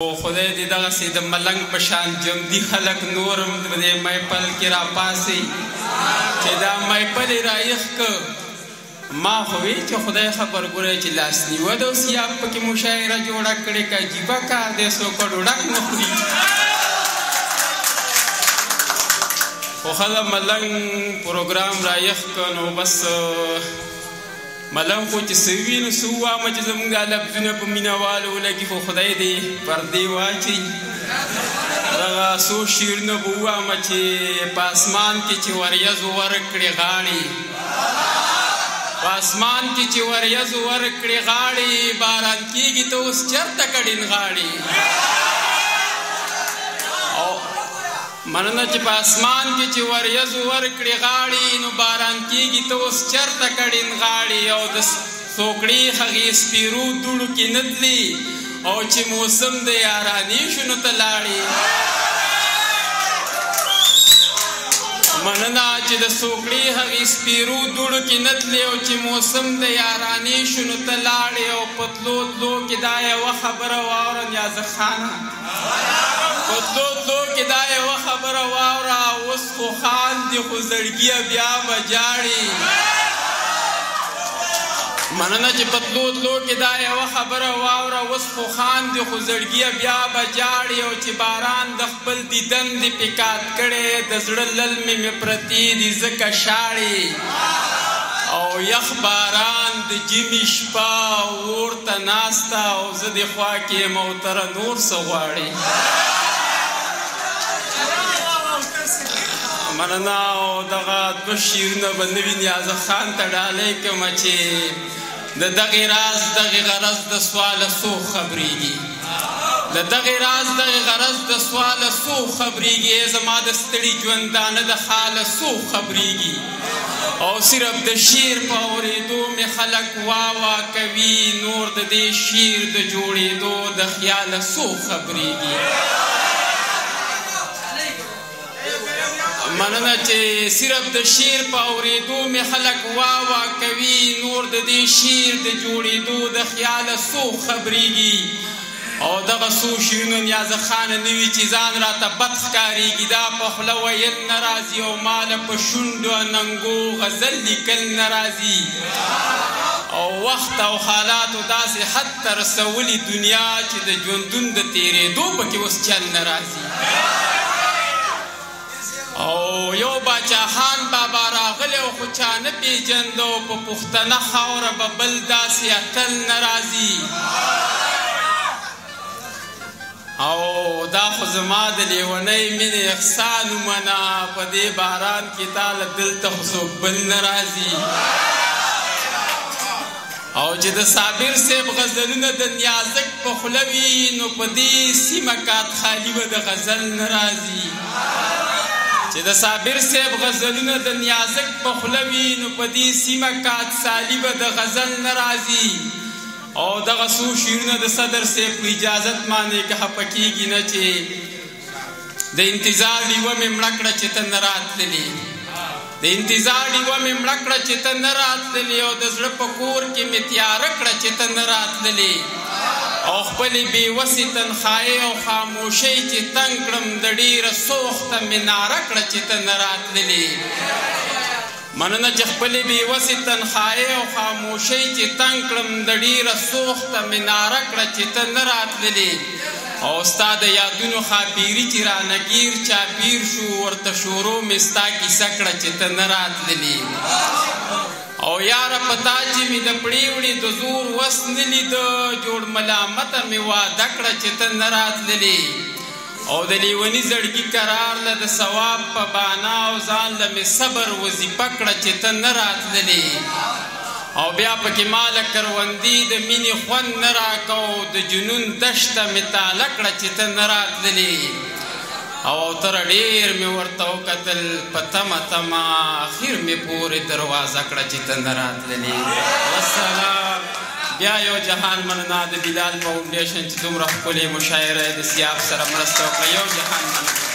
خدای دې دغسې د ملنګ په شان جمدي خلک نورم د دې محفل کې راپاسي چې دا محفل یې رایخ که ما خو وی چې خدای خبر ګوره چې لاس نیوه د سیاب پکې مشاعره جوړه کړې که عجیبه کار دی څوک ډوډک نه خوري خو ښه ملنګ پروګرام رایخ که نو بس ملنګ خو چې څه وي نو څه ووامه چې زموږ دا لفظونه په مینهوالو ولګي خو خدای دې پردې واچوي دغه څو شعرونه به ووامه چې په اسمان کې چې وریځو ورکړې غاړې په اسمان کې چې وریځو ورکړې غاړې باران کېږي ته اوس چېرته کډین غاړې مننه چې په اسمان کې چې وریځو ورکړې غاړې نو باران کېږي ته اوس چېرته کډین غاړې او د څوکړې هغې سپیرو دوړو کې نه تلي او چې موسم د یارانې شو نو ته لاړې مننه چې د څوکړې هغې سپیرو دوړو کې نه تلي او چې موسم د یارانې شو نو ته لاړې او په تلو تلو کې دا یوه خبره واوره نیازه خانه په تلو تلو کې دا یوه خبره واوره اوس خو خاندي خو زړګیه بیا به جاړي مننه چې په تلو تلو کې دا یوه خبره واوره اوس خو خاندي خو زړګیه بیا به جاړي او چې باران د خپل دیدن دې پکات کړی د زړه للمې مې پرتې دي ځکه شاړې او یخ باران د جمي شپه اور ته ناسته او زه دې خوا کې یم او تره نور څه غواړې مننه او دغه دوه شعرونه به نوي نیازه خان ته ډالۍ کړمه چې د دغې راز دغې غرض د سواله څو خبرېږي د دغې راز دغې غرض د سواله څو خبرېږي زما د ستړي ژوندانه د خاله څو خبرېږي او صرف د شعر په اورېدو مې خلک واوا کوي نور د دې شعر د جوړېدو د خیاله څو خبرېږي مننه چې صرف د شعر په اورېدو مې خلک واوا کوي نور د دې شعر د جوړېدو د خیاله څو خبرېږي او دغه څو شعرونه نیازه خانه نه وي چې ځان راته بد ښکارېږي دا په خوله ویل نه راځي او ماله په شونډو ننګو غزل لیکل نه راځي او وخت او حالاتو داسې حد ته رسولي دنیا چې د ژوندون د تېرېدو پکې اوس چل نه راځي او یو باچاخان بابا راغلی خو چا نه پېژند او په پښتنه خاوره به بل داسې اتل نه راځي او دا خو زما د لیونۍ مینې احسان ومنه په دې باران کې تاله دلته خو څوک بل نه راځي او چې د صابر صاحب غزلونه د نیازک په خوله وي نو په دې سیمه کات خالي به د غزل نه راځي چې د صابر صاحب غزلونه د نیازک په خوله وي نو په دې سیمه کات سالي به د غزل نه راځي او دغه څو شعرونه د صدر صاحب په اجازت باندې که خفه کېږي نه چې د انتظار ډیوه مې مړه کړه چې ته نه راتللې د انتظار ډیوه مې مړه کړه چې ته نه راتللې او د زړه په کور کې مې تیاره کړه چې ته نه راتللې او خپلې بېوسې تنخواهۍ او خاموشۍ چې تنګ کړم د ډېره سوخته مې ناره کړه چې ته نه راتللې مننه چې خپلې بېوسې تنخواهۍ او خاموشۍ چې تنګ کړم د ډېره سوخته مې ناره کړه چې ته نه راتللې او ستا د یادونو خاپیري چې رانه ګیر چاپیر شو ورته شروع مې ستا کیسه کړه چې ته نه راتللې او یاره په تا چې مې د پړې وړې د زور وس نه لیده جوړ ملامته مې واده کړه چې ته نه راتللې او د لیوني زړګي قرار له د ثواب په بانا او ځان له مې صبر وظیفه کړه چې ته نه راتللې او بیا پکې ماله کروندې د مینې خوند نه راکو د جنون دشته مې تاله کړه چې ته نه راتللې او تر ډېر مې ورته وکتل په تمه تمه اخر مې پورې دروازه کړه چې ته نه راتللې والسلام بیا یو جهان مننه د بلال فاونډیشن چې دومره ښکلې مشاعره د سیاب سره مرسته وکړه یو جهان مننه